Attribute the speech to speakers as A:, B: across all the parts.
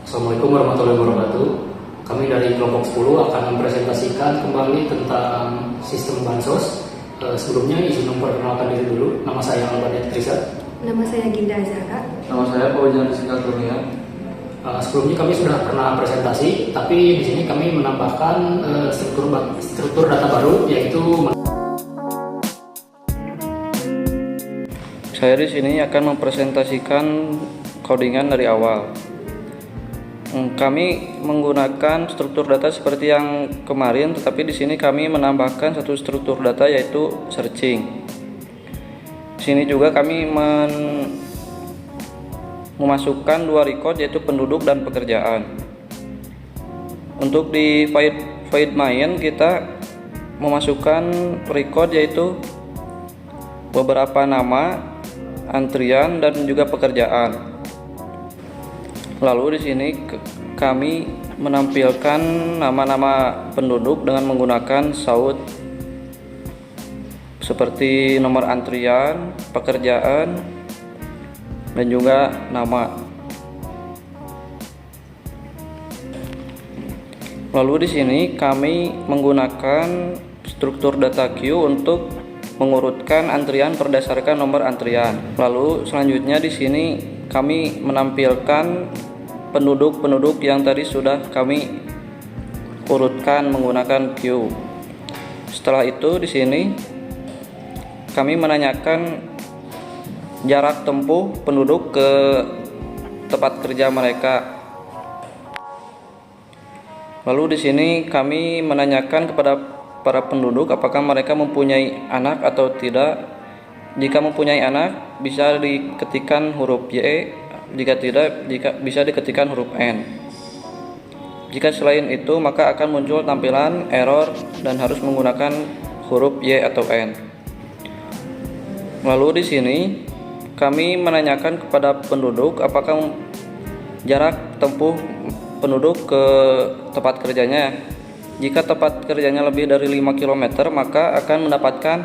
A: Assalamualaikum warahmatullahi wabarakatuh. Kami dari kelompok 10 akan mempresentasikan kembali tentang sistem bansos. Sebelumnya izin memperkenalkan diri dulu. Nama saya Albert Trisat.
B: Nama saya Ginda Azhara.
C: Nama saya Fauzan Rizka Kurnia.
A: Sebelumnya kami sudah pernah presentasi, tapi di sini kami menambahkan struktur data baru, yaitu
C: Saya di sini akan mempresentasikan codingan dari awal. Kami menggunakan struktur data seperti yang kemarin, tetapi di sini kami menambahkan satu struktur data yaitu searching. Di sini juga kami memasukkan dua record yaitu penduduk dan pekerjaan. Untuk di void main kita memasukkan record yaitu beberapa nama, antrian dan juga pekerjaan. Lalu di sini kami menampilkan nama-nama penduduk dengan menggunakan SAUT seperti nomor antrian, pekerjaan, dan juga nama. Lalu di sini kami menggunakan struktur data queue untuk mengurutkan antrian berdasarkan nomor antrian. Lalu selanjutnya di sini kami menampilkan penduduk-penduduk yang tadi sudah kami urutkan menggunakan queue. Setelah itu di sini kami menanyakan jarak tempuh penduduk ke tempat kerja mereka. Lalu di sini kami menanyakan kepada para penduduk apakah mereka mempunyai anak atau tidak. Jika mempunyai anak bisa diketikkan huruf Y, jika tidak bisa diketikkan huruf N. Jika selain itu maka akan muncul tampilan error dan harus menggunakan huruf Y atau N. Lalu di sini kami menanyakan kepada penduduk apakah jarak tempuh penduduk ke tempat kerjanya. Jika tempat kerjanya lebih dari 5 km maka akan mendapatkan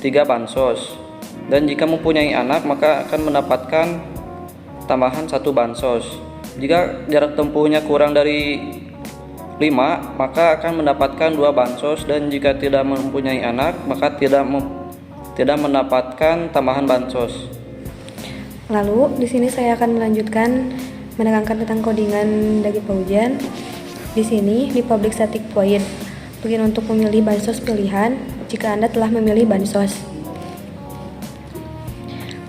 C: 3 bansos. Dan jika mempunyai anak maka akan mendapatkan tambahan 1 bansos. Jika jarak tempuhnya kurang dari 5 maka akan mendapatkan 2 bansos, dan jika tidak mempunyai anak maka tidak mendapatkan tambahan bansos.
B: Lalu di sini saya akan melanjutkan menerangkan tentang codingan dari Fauzan. Di sini di public static void begin untuk memilih bansos pilihan jika Anda telah memilih bansos.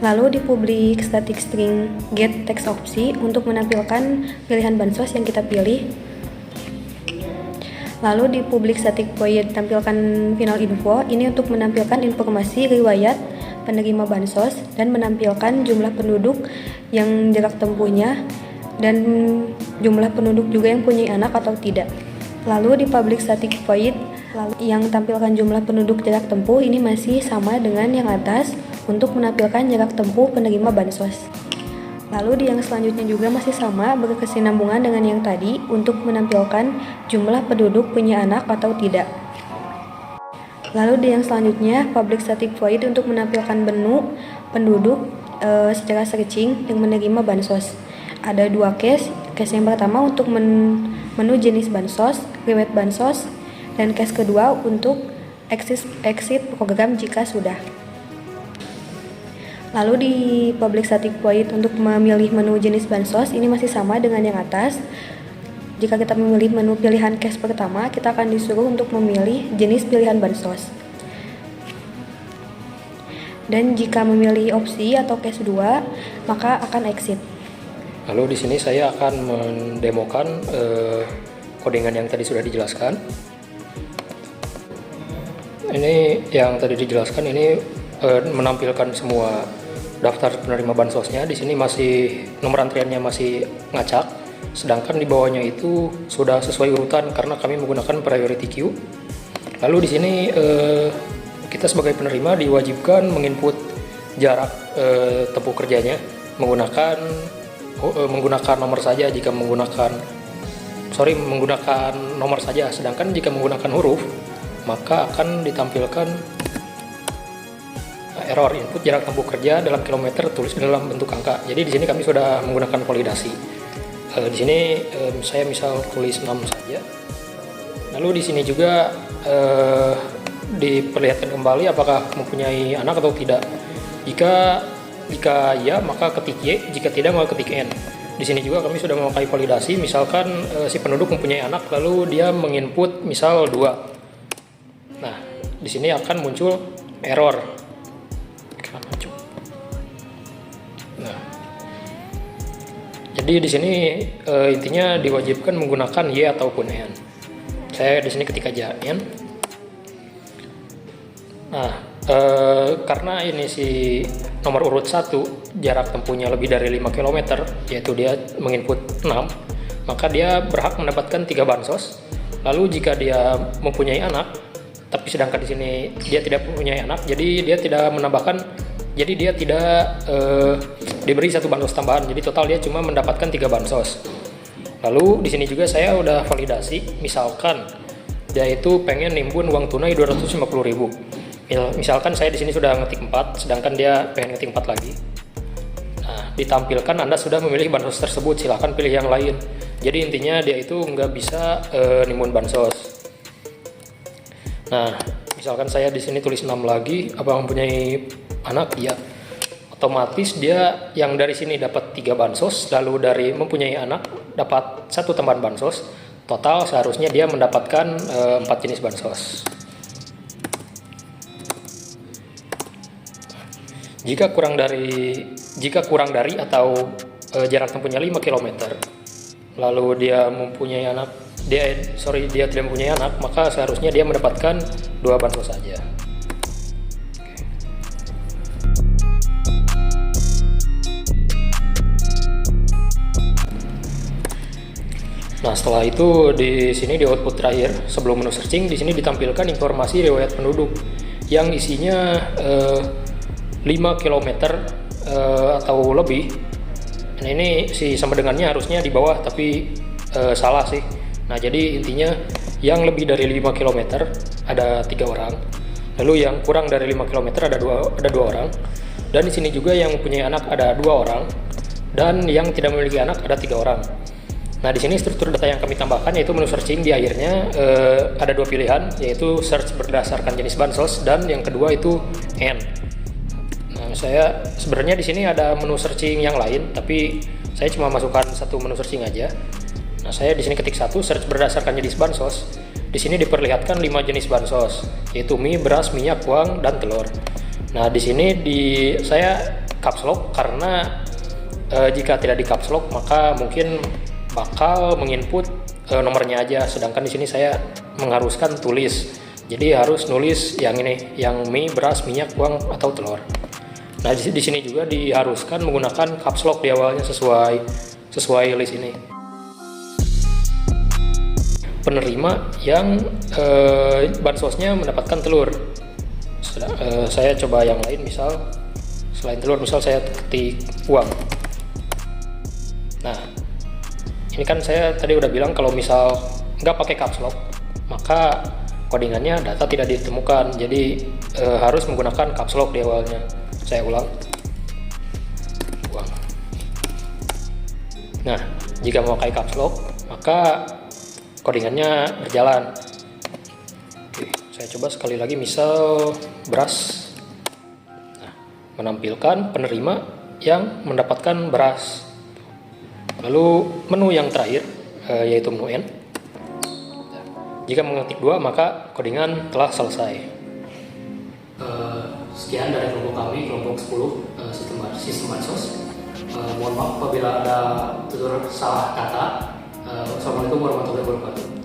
B: Lalu di public static string get text opsi untuk menampilkan pilihan bansos yang kita pilih. Lalu di public static void tampilkan final info, ini untuk menampilkan informasi riwayat penerima bansos dan menampilkan jumlah penduduk yang jarak tempuhnya dan jumlah penduduk juga yang punya anak atau tidak. Lalu di public static void yang tampilkan jumlah penduduk jarak tempuh ini masih sama dengan yang atas untuk menampilkan jarak tempuh penerima bansos. Lalu di yang selanjutnya juga masih sama berkesinambungan dengan yang tadi untuk menampilkan jumlah penduduk punya anak atau tidak. Lalu di yang selanjutnya public static void untuk menampilkan menu penduduk secara searching yang menerima bansos. Ada 2 case yang pertama untuk menu jenis bansos, riwayat bansos, dan case kedua untuk exit program jika sudah. Lalu di public static void untuk memilih menu jenis bansos ini masih sama dengan yang atas. Jika kita memilih menu pilihan case pertama, kita akan disuruh untuk memilih jenis pilihan bansos. Dan jika memilih opsi atau case 2, maka akan exit.
A: Lalu di sini saya akan mendemokan codingan yang tadi sudah dijelaskan. Ini yang tadi dijelaskan ini menampilkan semua daftar penerima bansosnya. Di sini masih nomor antriannya masih ngacak, sedangkan di bawahnya itu sudah sesuai urutan karena kami menggunakan priority queue. Lalu di sini kita sebagai penerima diwajibkan menginput jarak tempuh kerjanya menggunakan nomor saja jika menggunakan nomor saja, sedangkan jika menggunakan huruf maka akan ditampilkan error input jarak tempuh kerja dalam kilometer tulis dalam bentuk angka. Jadi di sini kami sudah menggunakan validasi. Di sini saya misal tulis 6 saja. Lalu di sini juga diperlihatkan kembali apakah mempunyai anak atau tidak. Jika ya maka ketik Y, jika tidak maka ketik N. Di sini juga kami sudah memakai validasi, misalkan si penduduk mempunyai anak lalu dia menginput misal 2. Nah, di sini akan muncul error. Nah, jadi di sini intinya diwajibkan menggunakan Y ataupun N. Saya di sini ketik aja N. Nah, karena ini si nomor urut 1 jarak tempuhnya lebih dari 5 km, yaitu dia menginput 6, maka dia berhak mendapatkan 3 bansos. Lalu jika dia mempunyai anak, tapi sedangkan di sini dia tidak mempunyai anak, jadi dia tidak menambahkan, jadi dia tidak diberi 1 bansos tambahan. Jadi total dia cuma mendapatkan 3 bansos. Lalu di sini juga saya udah validasi, misalkan dia itu pengen nimbun uang tunai 250.000. Misalkan saya di sini sudah ngetik 4, sedangkan dia pengen ngetik 4 lagi. Nah, ditampilkan Anda sudah memilih bansos tersebut, silahkan pilih yang lain. Jadi intinya dia itu nggak bisa nimbun bansos. Nah, misalkan saya di sini tulis 6 lagi, apa mempunyai anak? Iya. Otomatis dia yang dari sini dapat 3 bansos, lalu dari mempunyai anak dapat 1 tambahan bansos. Total seharusnya dia mendapatkan 4 jenis bansos. Jika kurang dari atau jarak tempuhnya 5 km, lalu dia mempunyai anak, dia tidak mempunyai anak, maka seharusnya dia mendapatkan 2 bansos saja. Nah, setelah itu di sini di output terakhir sebelum menu searching, di sini ditampilkan informasi riwayat penduduk yang isinya 5 km atau lebih. Nah, ini si sama dengannya harusnya di bawah, tapi salah sih. Nah, jadi intinya yang lebih dari 5 km ada 3 orang. Lalu yang kurang dari 5 km ada dua orang. Dan di sini juga yang mempunyai anak ada 2 orang. Dan yang tidak memiliki anak ada 3 orang. Nah, di sini struktur data yang kami tambahkan yaitu menu searching di akhirnya ada 2 pilihan, yaitu search berdasarkan jenis bansos dan yang kedua itu N. Saya sebenarnya di sini ada menu searching yang lain, tapi saya cuma masukkan 1 menu searching aja. Nah, saya di sini ketik 1 search berdasarkan jenis bansos. Di sini diperlihatkan 5 jenis bansos, yaitu mie, beras, minyak, uang, dan telur. Nah, di sini saya caps lock karena jika tidak di caps lock maka mungkin bakal menginput nomornya aja. Sedangkan di sini saya mengharuskan tulis. Jadi harus nulis yang ini, yang mie, beras, minyak, uang, atau telur. Nah, di sini juga diharuskan menggunakan caps lock di awalnya sesuai list ini. Penerima yang bansosnya mendapatkan telur. Saya coba yang lain, misal selain telur, misal saya ketik uang. Nah, ini kan saya tadi udah bilang kalau misal nggak pakai caps lock, maka codingannya data tidak ditemukan. Jadi harus menggunakan caps lock di awalnya. Saya ulang. Uang. Nah, jika memakai caps lock, maka codingannya berjalan. Oke, saya coba sekali lagi, misal beras. Nah, menampilkan penerima yang mendapatkan beras. Lalu menu yang terakhir yaitu menu N. Jika mengetik 2 maka codingan telah selesai. Sekian dari kelompok kami, kelompok 10 sistem bansos. Mohon maaf apabila ada tutur salah kata. Assalamualaikum warahmatullahi wabarakatuh.